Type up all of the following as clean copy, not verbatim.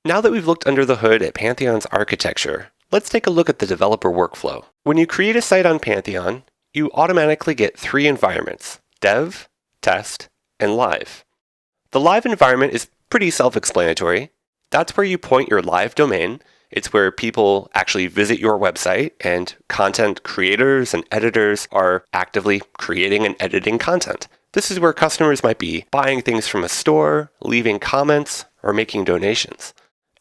Now that we've looked under the hood at Pantheon's architecture, let's take a look at the developer workflow. When you create a site on Pantheon, you automatically get 3 environments: dev, test, and live. The live environment is pretty self-explanatory. That's where you point your live domain. It's where people actually visit your website, and content creators and editors are actively creating and editing content. This is where customers might be buying things from a store, leaving comments, or making donations.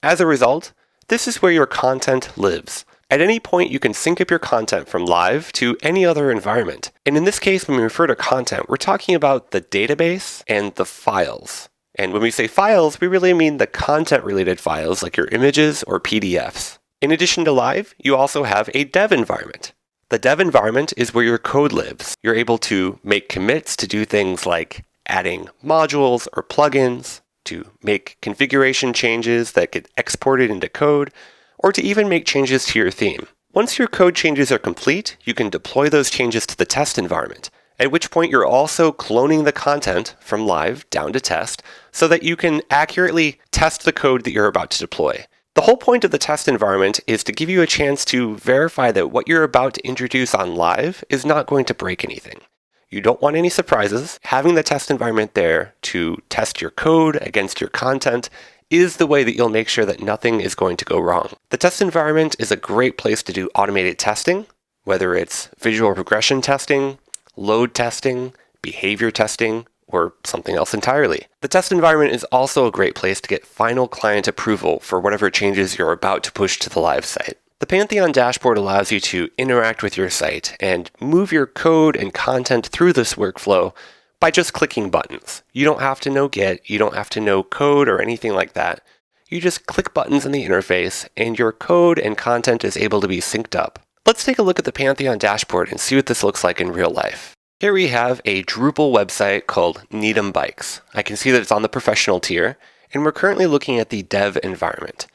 As a result, this is where your content lives. At any point, you can sync up your content from live to any other environment. And in this case, when we refer to content, we're talking about the database and the files. And when we say files, we really mean the content-related files like your images or PDFs. In addition to live, you also have a dev environment. The dev environment is where your code lives. You're able to make commits to do things like adding modules or plugins, to make configuration changes that get exported into code, or to even make changes to your theme. Once your code changes are complete, you can deploy those changes to the test environment, at which point you're also cloning the content from live down to test so that you can accurately test the code that you're about to deploy. The whole point of the test environment is to give you a chance to verify that what you're about to introduce on live is not going to break anything. You don't want any surprises. Having the test environment there to test your code against your content is the way that you'll make sure that nothing is going to go wrong. The test environment is a great place to do automated testing, whether it's visual regression testing, load testing, behavior testing, or something else entirely. The test environment is also a great place to get final client approval for whatever changes you're about to push to the live site. The Pantheon dashboard allows you to interact with your site and move your code and content through this workflow by just clicking buttons. You don't have to know Git, you don't have to know code or anything like that. You just click buttons in the interface and your code and content is able to be synced up. Let's take a look at the Pantheon dashboard and see what this looks like in real life. Here we have a Drupal website called Needham Bikes. I can see that it's on the professional tier, and we're currently looking at the dev environment.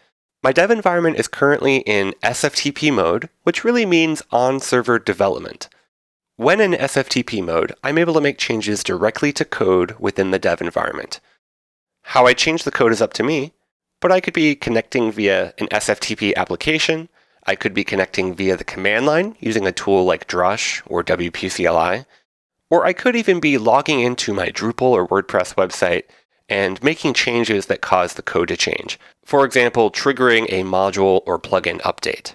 My dev environment is currently in SFTP mode, which really means on-server development. When in SFTP mode, I'm able to make changes directly to code within the dev environment. How I change the code is up to me, but I could be connecting via an SFTP application. I could be connecting via the command line using a tool like Drush or WPCLI, or I could even be logging into my Drupal or WordPress website and making changes that cause the code to change. For example, triggering a module or plugin update.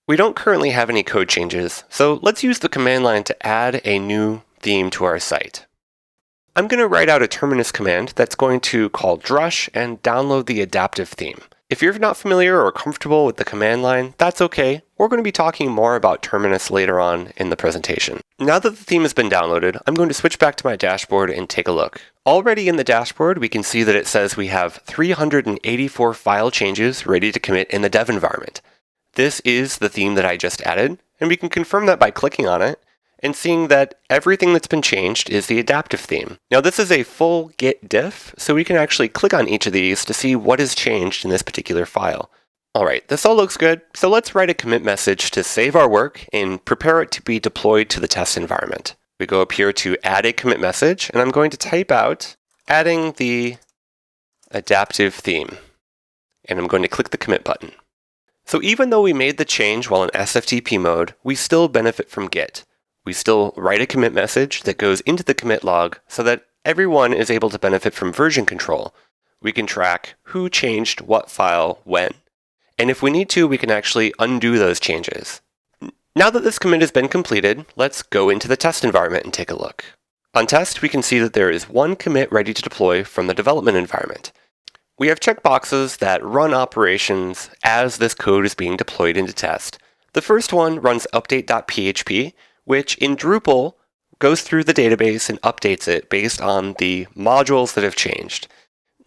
We don't currently have any code changes, so let's use the command line to add a new theme to our site. I'm going to write out a terminus command that's going to call Drush and download the adaptive theme. If you're not familiar or comfortable with the command line, that's okay. We're going to be talking more about terminus later on in the presentation. Now that the theme has been downloaded, I'm going to switch back to my dashboard and take a look. Already in the dashboard, we can see that it says we have 384 file changes ready to commit in the dev environment. This is the theme that I just added, and we can confirm that by clicking on it and seeing that everything that's been changed is the adaptive theme. Now this is a full Git diff, so we can actually click on each of these to see what is changed in this particular file. Alright, this all looks good, so let's write a commit message to save our work and prepare it to be deployed to the test environment. We go up here to add a commit message, and I'm going to type out adding the adaptive theme, and I'm going to click the commit button. So even though we made the change while in SFTP mode, we still benefit from Git. We still write a commit message that goes into the commit log so that everyone is able to benefit from version control. We can track who changed what file when. And if we need to, we can actually undo those changes. Now that this commit has been completed, let's go into the test environment and take a look. On test, we can see that there is one commit ready to deploy from the development environment. We have checkboxes that run operations as this code is being deployed into test. The first one runs update.php, which in Drupal goes through the database and updates it based on the modules that have changed.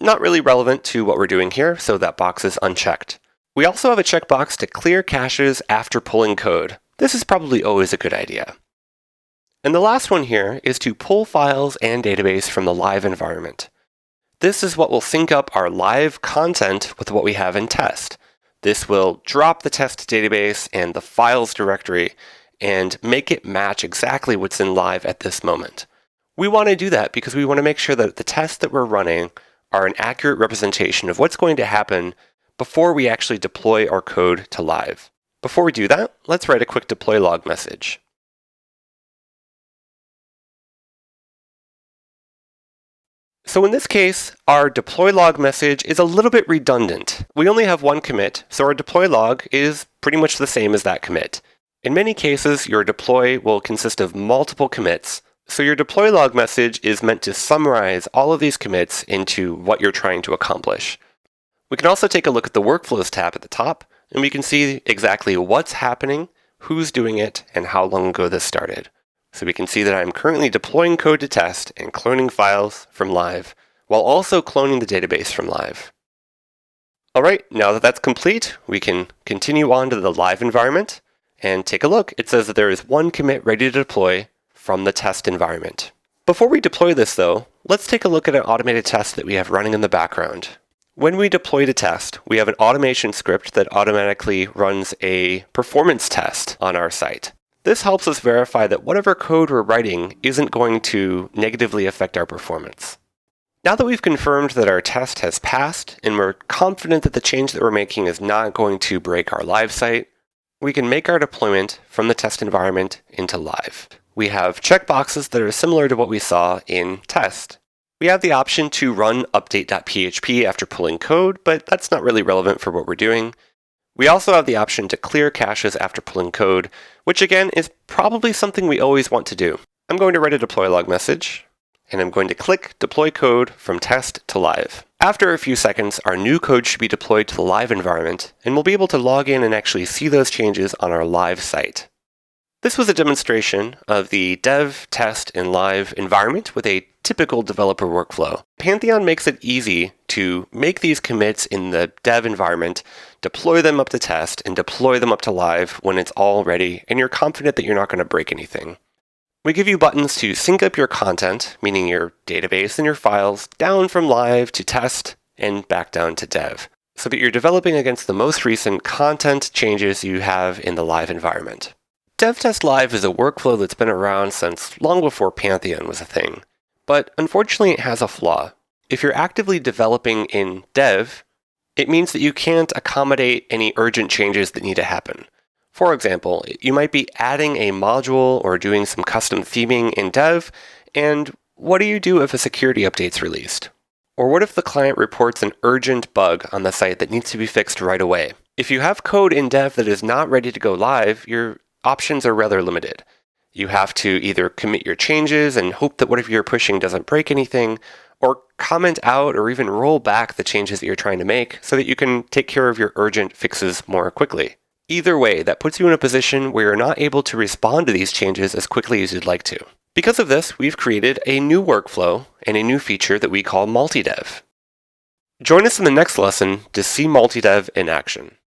Not really relevant to what we're doing here, so that box is unchecked. We also have a checkbox to clear caches after pulling code. This is probably always a good idea. And the last one here is to pull files and database from the live environment. This is what will sync up our live content with what we have in test. This will drop the test database and the files directory and make it match exactly what's in live at this moment. We want to do that because we want to make sure that the tests that we're running are an accurate representation of what's going to happen before we actually deploy our code to live. Before we do that, let's write a quick deploy log message. So in this case, our deploy log message is a little bit redundant. We only have one commit, so our deploy log is pretty much the same as that commit. In many cases, your deploy will consist of multiple commits, so your deploy log message is meant to summarize all of these commits into what you're trying to accomplish. We can also take a look at the Workflows tab at the top, and we can see exactly what's happening, who's doing it, and how long ago this started. So we can see that I'm currently deploying code to test and cloning files from live, while also cloning the database from live. All right, now that that's complete, we can continue on to the live environment and take a look. It says that there is one commit ready to deploy from the test environment. Before we deploy this though, let's take a look at an automated test that we have running in the background. When we deploy to test, we have an automation script that automatically runs a performance test on our site. This helps us verify that whatever code we're writing isn't going to negatively affect our performance. Now that we've confirmed that our test has passed and we're confident that the change that we're making is not going to break our live site, we can make our deployment from the test environment into live. We have checkboxes that are similar to what we saw in test. We have the option to run update.php after pulling code, but that's not really relevant for what we're doing. We also have the option to clear caches after pulling code, which again is probably something we always want to do. I'm going to write a deploy log message, and I'm going to click deploy code from test to live. After a few seconds, our new code should be deployed to the live environment, and we'll be able to log in and actually see those changes on our live site. This was a demonstration of the dev, test, and live environment with a typical developer workflow. Pantheon makes it easy to make these commits in the dev environment, deploy them up to test, and deploy them up to live when it's all ready and you're confident that you're not going to break anything. We give you buttons to sync up your content, meaning your database and your files, down from live to test and back down to dev, so that you're developing against the most recent content changes you have in the live environment. DevTest Live is a workflow that's been around since long before Pantheon was a thing, but unfortunately it has a flaw. If you're actively developing in dev, it means that you can't accommodate any urgent changes that need to happen. For example, you might be adding a module or doing some custom theming in dev, and what do you do if a security update's released? Or what if the client reports an urgent bug on the site that needs to be fixed right away? If you have code in dev that is not ready to go live, your options are rather limited. You have to either commit your changes and hope that whatever you're pushing doesn't break anything, or comment out or even roll back the changes that you're trying to make so that you can take care of your urgent fixes more quickly. Either way, that puts you in a position where you're not able to respond to these changes as quickly as you'd like to. Because of this, we've created a new workflow and a new feature that we call Multidev. Join us in the next lesson to see Multidev in action.